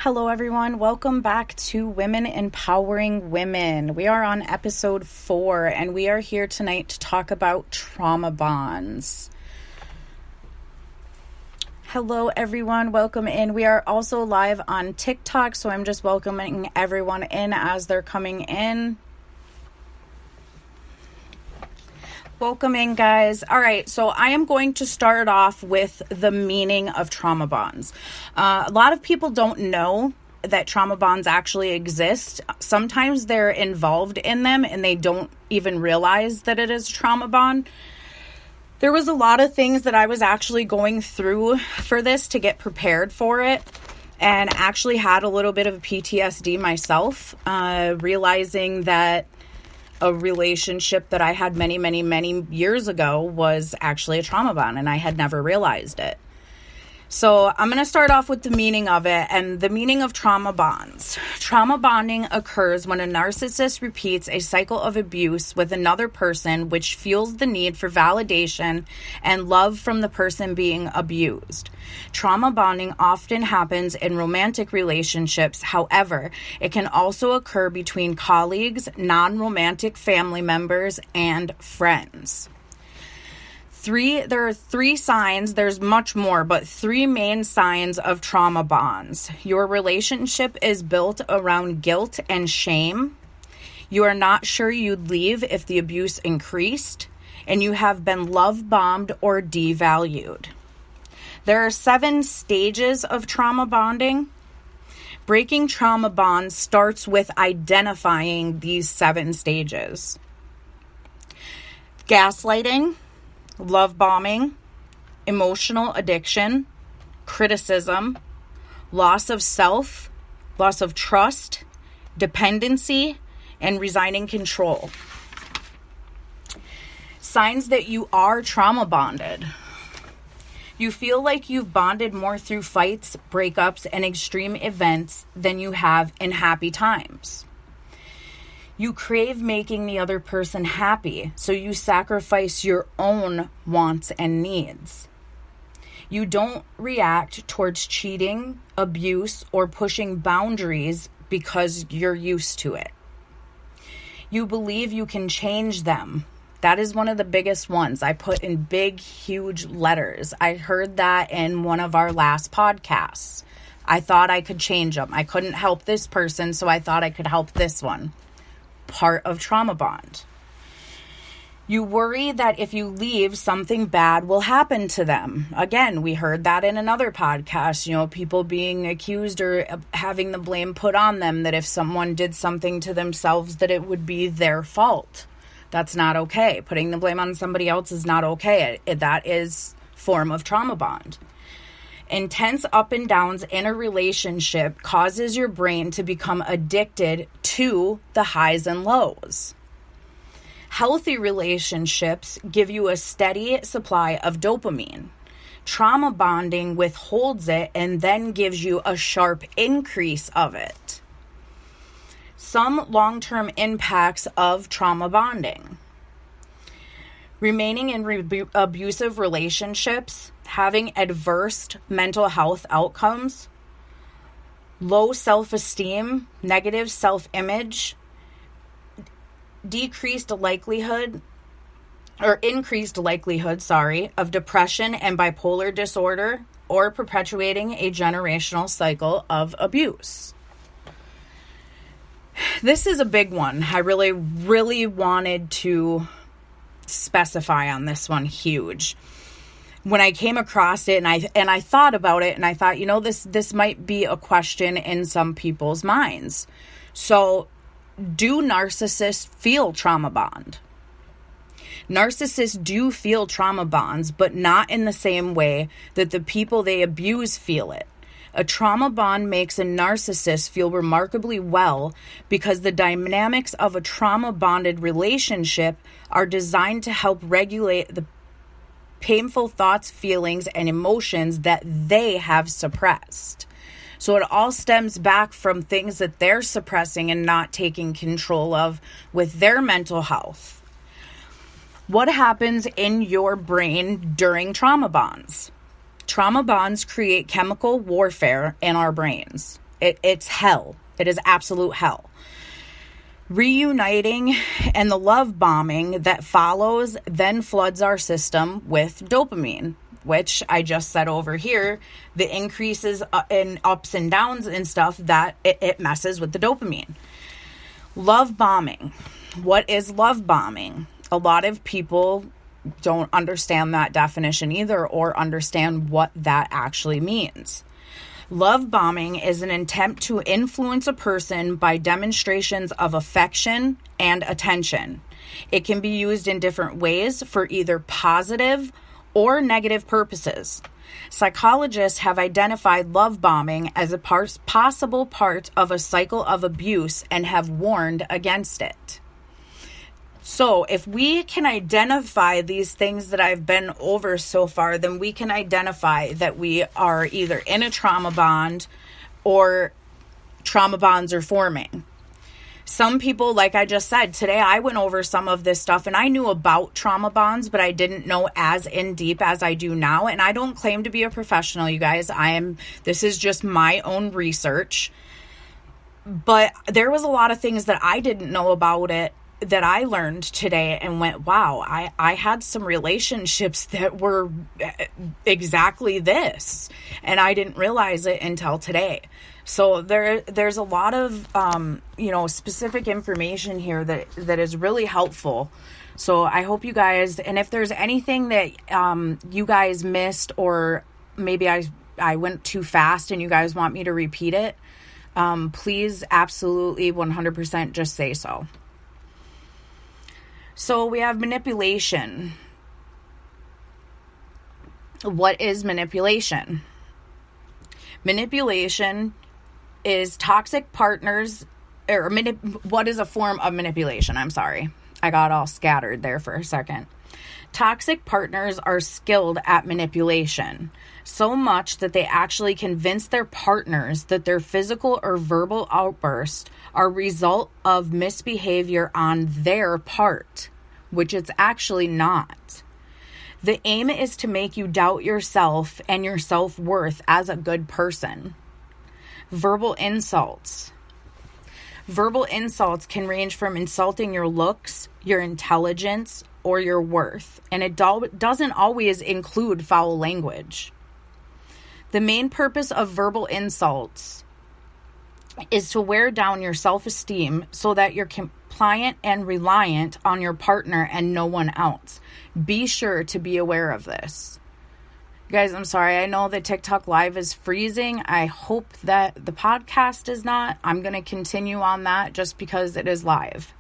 Hello, everyone. Welcome back to Women Empowering Women. We are on episode 4, and we are here tonight to talk about trauma bonds. Hello, everyone. Welcome in. We are also live on TikTok, so I'm just welcoming everyone in as they're coming in. Welcome in, guys. All right, so I am going to start off with the meaning of trauma bonds. A lot of people don't know that trauma bonds actually exist. Sometimes they're involved in them and they don't even realize that it is a trauma bond. There was a lot of things that I was actually going through for this to get prepared for it, and actually had a little bit of PTSD myself, realizing that a relationship that I had many years ago was actually a trauma bond, and I had never realized it. So I'm going to start off with the meaning of it and the meaning of trauma bonds. Trauma bonding occurs when a narcissist repeats a cycle of abuse with another person, which fuels the need for validation and love from the person being abused. Trauma bonding often happens in romantic relationships. However, it can also occur between colleagues, non-romantic family members, and friends. There are 3 signs, there's much more, but 3 main signs of trauma bonds. Your relationship is built around guilt and shame. You are not sure you'd leave if the abuse increased, and you have been love bombed or devalued. There are 7 stages of trauma bonding. Breaking trauma bonds starts with identifying these 7 stages. Gaslighting, love bombing, emotional addiction, criticism, loss of self, loss of trust, dependency, and resigning control. Signs that you are trauma bonded. You feel like you've bonded more through fights, breakups, and extreme events than you have in happy times. You crave making the other person happy, so you sacrifice your own wants and needs. You don't react towards cheating, abuse, or pushing boundaries because you're used to it. You believe you can change them. That is one of the biggest ones I put in big, huge letters. I heard that in one of our last podcasts. I thought I could change them. I couldn't help this person, so I thought I could help this one. Part of trauma bond. You worry that if you leave, something bad will happen to them. Again, we heard that in another podcast, people being accused or having the blame put on them, that if someone did something to themselves, that it would be their fault. That's not okay. Putting the blame on somebody else is not okay. That is form of trauma bond. Intense up and downs in a relationship causes your brain to become addicted to the highs and lows. Healthy relationships give you a steady supply of dopamine. Trauma bonding withholds it and then gives you a sharp increase of it. Some long-term impacts of trauma bonding. Remaining in abusive relationships, having adverse mental health outcomes, low self-esteem, negative self-image, increased likelihood of depression and bipolar disorder, or perpetuating a generational cycle of abuse. This is a big one. I really wanted to specify on this one, huge. When I came across it and I thought about it, and I thought, this might be a question in some people's minds. So, do narcissists feel trauma bond? Narcissists do feel trauma bonds, but not in the same way that the people they abuse feel it. A trauma bond makes a narcissist feel remarkably well because the dynamics of a trauma-bonded relationship are designed to help regulate the painful thoughts, feelings, and emotions that they have suppressed. So it all stems back from things that they're suppressing and not taking control of with their mental health. What happens in your brain during trauma bonds? Trauma bonds create chemical warfare in our brains. It's hell. It is absolute hell. Reuniting and the love bombing that follows then floods our system with dopamine, which I just said over here, the increases in ups and downs and stuff, that it messes with the dopamine. Love bombing. What is love bombing? A lot of people don't understand that definition either, or understand what that actually means. Love bombing is an attempt to influence a person by demonstrations of affection and attention. It can be used in different ways for either positive or negative purposes. Psychologists have identified love bombing as a possible part of a cycle of abuse and have warned against it. So if we can identify these things that I've been over so far, then we can identify that we are either in a trauma bond or trauma bonds are forming. Some people, like I just said, today I went over some of this stuff and I knew about trauma bonds, but I didn't know as in deep as I do now. And I don't claim to be a professional, you guys. This is just my own research. But there was a lot of things that I didn't know about it that I learned today and went, wow, I had some relationships that were exactly this, and I didn't realize it until today. So there's a lot of, specific information here that is really helpful. So I hope you guys, and if there's anything that you guys missed, or maybe I went too fast and you guys want me to repeat it, please absolutely 100% just say so. So we have manipulation. What is manipulation? Manipulation is toxic partners, or what is a form of manipulation? I'm sorry. I got all scattered there for a second. Toxic partners are skilled at manipulation, so much that they actually convince their partners that their physical or verbal outbursts are a result of misbehavior on their part, which it's actually not. The aim is to make you doubt yourself and your self-worth as a good person. Verbal insults. Verbal insults can range from insulting your looks, your intelligence, or your worth, and it doesn't always include foul language. The main purpose of verbal insults is to wear down your self-esteem so that you're compliant and reliant on your partner and no one else. Be sure to be aware of this. Guys, I'm sorry. I know that TikTok Live is freezing. I hope that the podcast is not. I'm going to continue on that just because it is live.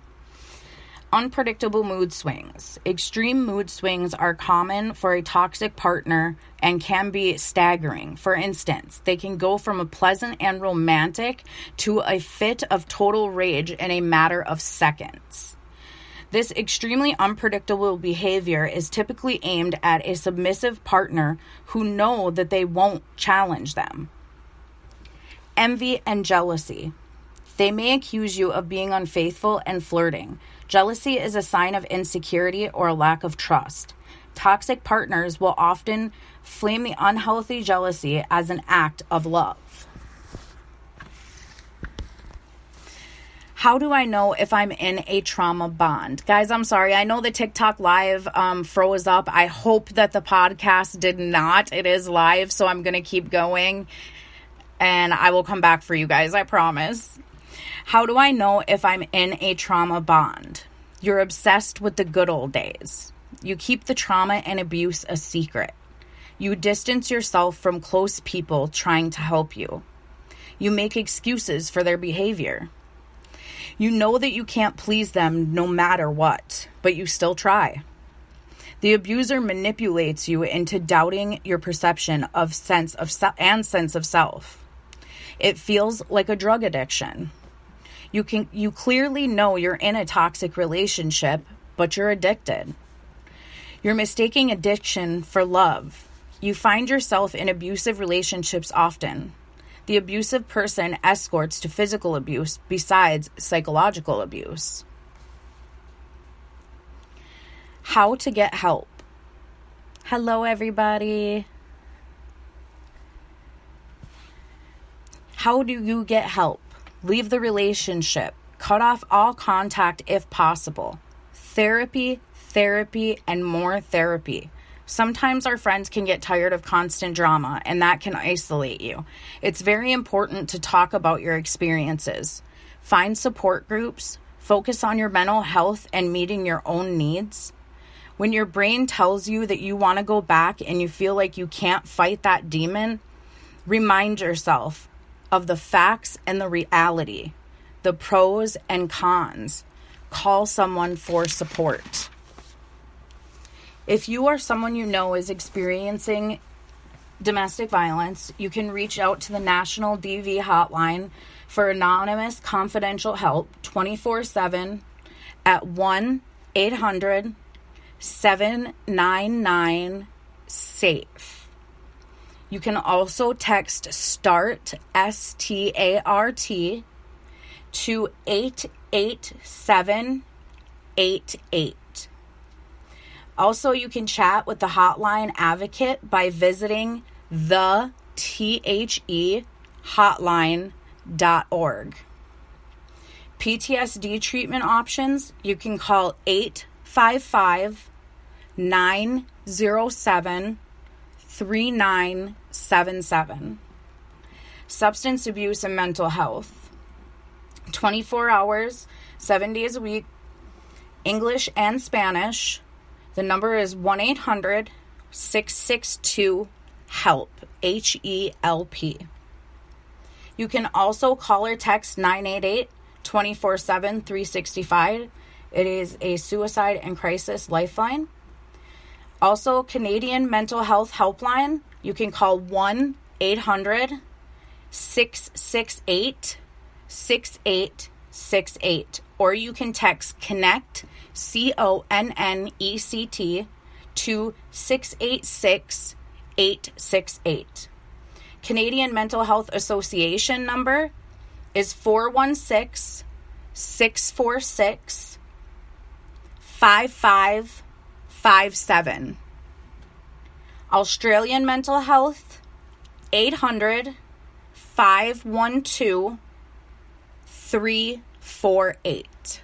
Unpredictable mood swings. Extreme mood swings are common for a toxic partner and can be staggering. For instance, they can go from a pleasant and romantic to a fit of total rage in a matter of seconds. This extremely unpredictable behavior is typically aimed at a submissive partner who know that they won't challenge them. Envy and jealousy. They may accuse you of being unfaithful and flirting. Jealousy is a sign of insecurity or a lack of trust. Toxic partners will often flame the unhealthy jealousy as an act of love. How do I know if I'm in a trauma bond? Guys, I'm sorry. I know the TikTok Live froze up. I hope that the podcast did not. It is live, so I'm going to keep going. And I will come back for you guys, I promise. How do I know if I'm in a trauma bond? You're obsessed with the good old days. You keep the trauma and abuse a secret. You distance yourself from close people trying to help you. You make excuses for their behavior. You know that you can't please them no matter what, but you still try. The abuser manipulates you into doubting your perception of sense of self. It feels like a drug addiction. You clearly know you're in a toxic relationship, but you're addicted. You're mistaking addiction for love. You find yourself in abusive relationships often. The abusive person escorts to physical abuse besides psychological abuse. How to get help. Hello, everybody. How do you get help? Leave the relationship. Cut off all contact if possible. Therapy, and more therapy. Sometimes our friends can get tired of constant drama, and that can isolate you. It's very important to talk about your experiences. Find support groups. Focus on your mental health and meeting your own needs. When your brain tells you that you want to go back and you feel like you can't fight that demon, remind yourself of the facts and the reality, the pros and cons. Call someone for support. If you or someone you know is experiencing domestic violence, you can reach out to the National DV Hotline for anonymous confidential help 24/7 at 1-800-799-SAFE. You can also text START, START, to 88788. Also, you can chat with the hotline advocate by visiting thethehotline.org. PTSD treatment options, you can call 855-907-3977. Substance abuse and mental health, 24 hours, 7 days a week, English and Spanish. The number is 1-800-662-HELP, HELP. You can also call or text 988 24/7 365. It is a suicide and crisis lifeline. Also, Canadian Mental Health Helpline. You can call 1-800-668-6868, or you can text CONNECT, CONNECT, to 686-868. Canadian Mental Health Association number is 416-646-5557. Australian Mental Health, 800-512-348.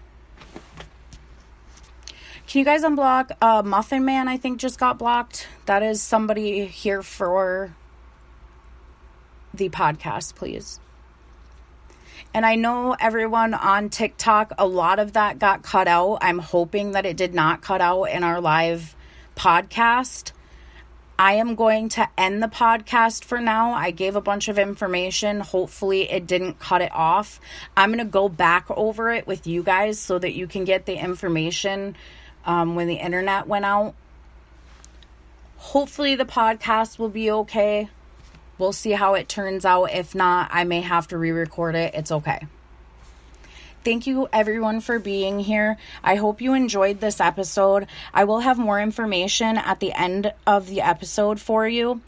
Can you guys unblock Muffin Man? I think just got blocked. That is somebody here for the podcast, please. And I know everyone on TikTok, a lot of that got cut out. I'm hoping that it did not cut out in our live podcast. I am going to end the podcast for now. I gave a bunch of information. Hopefully it didn't cut it off. I'm going to go back over it with you guys so that you can get the information when the internet went out. Hopefully the podcast will be okay. We'll see how it turns out. If not, I may have to re-record it. It's okay. Thank you everyone for being here. I hope you enjoyed this episode. I will have more information at the end of the episode for you.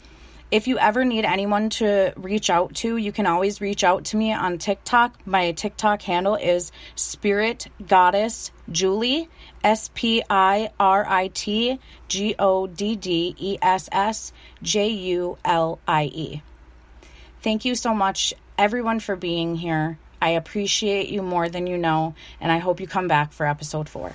If you ever need anyone to reach out to, you can always reach out to me on TikTok. My TikTok handle is Spirit Goddess Julie, SpiritGoddessJulie. Thank you so much, everyone, for being here. I appreciate you more than you know, and I hope you come back for episode 4.